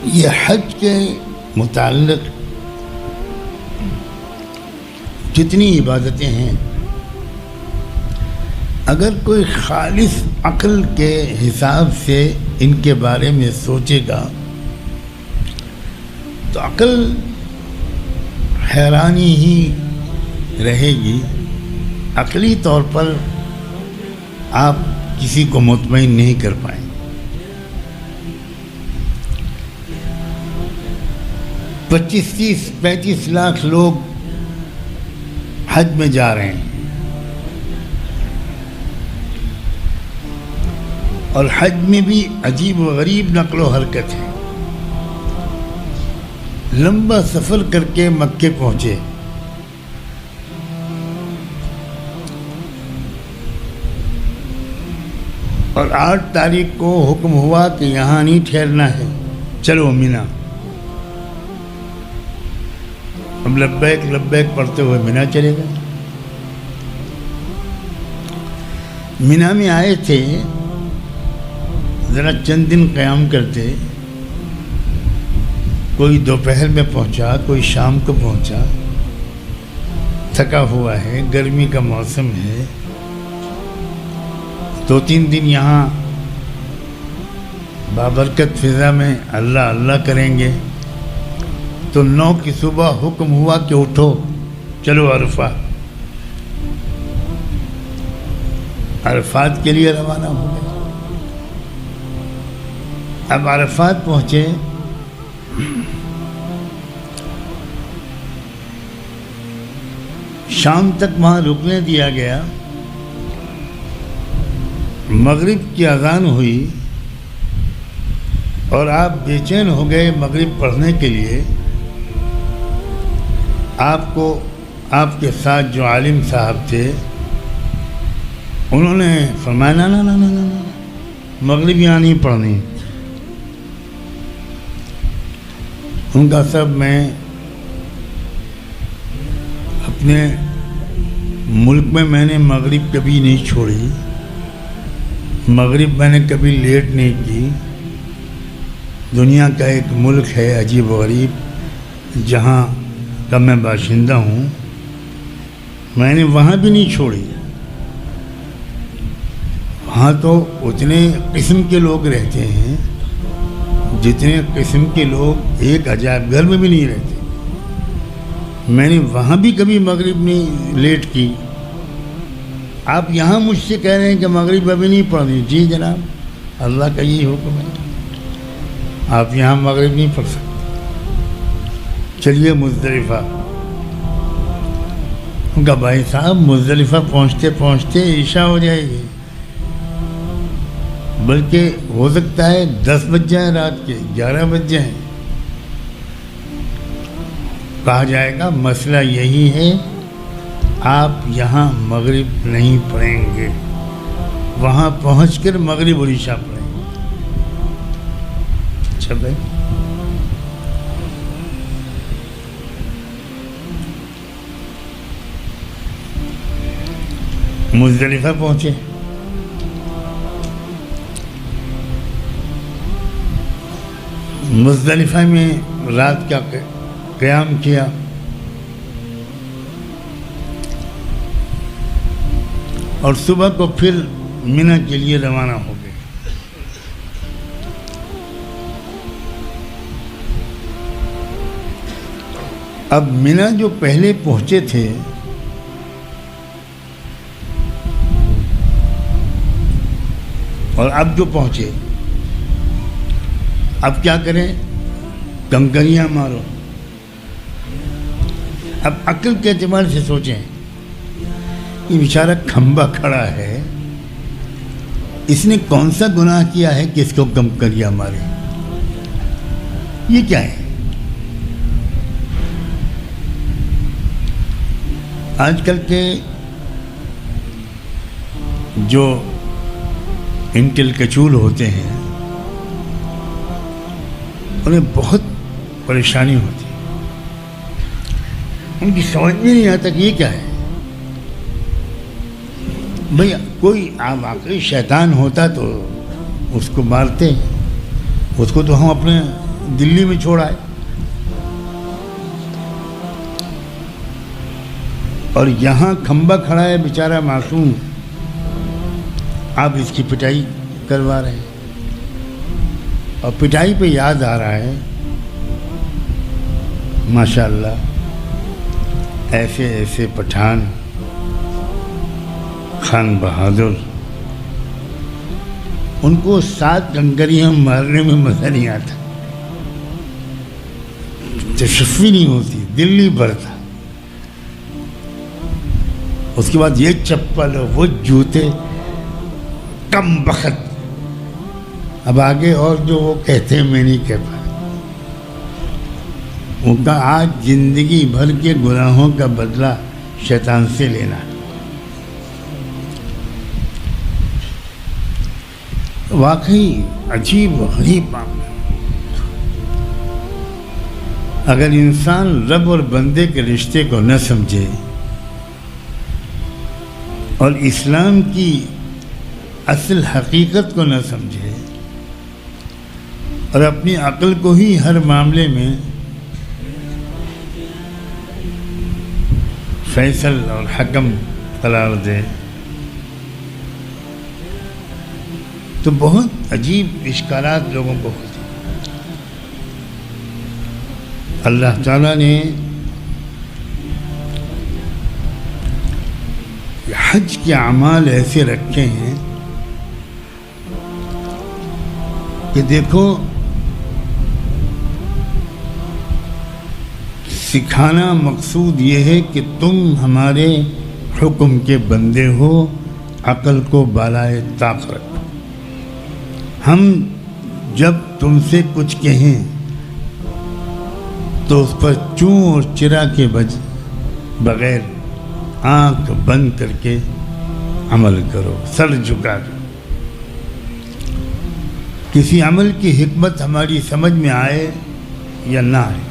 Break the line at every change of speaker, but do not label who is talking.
یہ حج کے متعلق جتنی عبادتیں ہیں، اگر کوئی خالص عقل کے حساب سے ان کے بارے میں سوچے گا تو عقل حیرانی ہی رہے گی. عقلی طور پر آپ کسی کو مطمئن نہیں کر پائیں. 25-30-35 لاکھ لوگ حج میں جا رہے ہیں، اور حج میں بھی عجیب و غریب نقل و حرکت ہے. لمبا سفر کر کے مکے پہنچے، اور 8 تاریخ کو حکم ہوا کہ یہاں نہیں ٹھہرنا ہے، چلو مینا. ہم لبیک لبیک پڑھتے ہوئے مینا چلے گئے. مینا میں آئے تھے، ذرا چند دن قیام کرتے. کوئی دوپہر میں پہنچا، کوئی شام کو پہنچا. تھکا ہوا ہے، گرمی کا موسم ہے، 2-3 دن یہاں بابرکت فضا میں اللہ اللہ کریں گے. تو 9 کی صبح حکم ہوا کہ اٹھو، چلو عرفات. عرفات کے لیے روانہ ہو گئے. اب عرفات پہنچے، شام تک وہاں رکنے دیا گیا. مغرب کی اذان ہوئی اور آپ بے چین ہو گئے مغرب پڑھنے کے لیے. آپ کو آپ کے ساتھ جو عالم صاحب تھے انہوں نے فرمایا نا نا نا نا مغرب یہاں نہیں پڑھنی. ان کا سب میں اپنے ملک میں نے مغرب کبھی نہیں چھوڑی، مغرب میں نے کبھی لیٹ نہیں کی. دنیا کا ایک ملک ہے عجیب و غریب جہاں کا میں باشندہ ہوں، میں نے وہاں بھی نہیں چھوڑی. وہاں تو اتنے قسم کے لوگ رہتے ہیں جتنے قسم کے لوگ ایک عجائب گھر میں بھی نہیں رہتے. میں نے وہاں بھی کبھی مغرب نہیں لیٹ کی. آپ یہاں مجھ سے کہہ رہے ہیں کہ مغرب ابھی نہیں پڑھنی. جی جناب، اللہ کا یہی حکم ہے، آپ یہاں مغرب نہیں پڑھ سکتے. چلیے مزدلفہ. ان کا بھائی صاحب مزدلفہ پہنچتے پہنچتے عشاء ہو جائے گی، بلکہ ہو سکتا ہے 10 بج جائیں، رات کے 11 بج جائیں. کہا جائے گا مسئلہ یہی ہے، آپ یہاں مغرب نہیں پڑھیں گے، وہاں پہنچ کر مغرب اور عشاء پڑھیں گے. اچھا بھائی، مزدلفہ پہنچے. مزدلفہ میں رات کا قیام کیا. اور صبح کو پھر مینا کے لیے روانہ ہو گئے. اب مینا جو پہلے پہنچے تھے اور اب جو پہنچے، اب کیا کریں؟ کنکریاں مارو. اب عقل کے اعتبار سے سوچیں، یہ بیچارہ کھمبا کھڑا ہے، اس نے کون سا گناہ کیا ہے کہ اس کو کنکریاں مارے؟ یہ کیا ہے؟ آج کل کے جو انٹیلیکچوئل ہوتے ہیں انہیں بہت پریشانی ہوتی ہے. ان کی سمجھ میں نہیں آتا کہ یہ کیا ہے. بھئی کوئی واقعی شیطان ہوتا تو اس کو مارتے، اس کو تو ہم اپنے دلی میں چھوڑ آئے، اور یہاں کھمبا کھڑا ہے بیچارہ معصوم، آپ اس کی پٹائی کروا رہے ہیں۔ اور پٹائی پہ یاد آ رہا ہے ماشاءاللہ ایسے ایسے پٹھان، خان بہادر، ان کو 7 کنکریاں مارنے میں مزہ نہیں آتا، تشفی نہیں ہوتی، دل نہیں بھرتا۔ اس کے بعد یہ چپل وہ جوتے، کم بخت۔ اب آگے اور جو وہ کہتے ہیں میں نہیں کہہ پا، ان کا آج زندگی بھر کے گناہوں کا بدلہ شیطان سے لینا۔ واقعی عجیب و غریب معاملہ۔ اگر انسان رب اور بندے کے رشتے کو نہ سمجھے اور اسلام کی اصل حقیقت کو نہ سمجھے اور اپنی عقل کو ہی ہر معاملے میں فیصل اور حکم قرار دے تو بہت عجیب اشکالات لوگوں کو ہوتے ہیں۔ اللہ تعالیٰ نے حج کے اعمال ایسے رکھے ہیں کہ دیکھو، سکھانا مقصود یہ ہے کہ تم ہمارے حکم کے بندے ہو، عقل کو بالائے طاق رکھو۔ ہم جب تم سے کچھ کہیں تو اس پر چوں اور چرا کے بغیر آنکھ بند کر کے عمل کرو، سر جھکا دو۔ کسی عمل کی حکمت ہماری سمجھ میں آئے یا نہ آئے،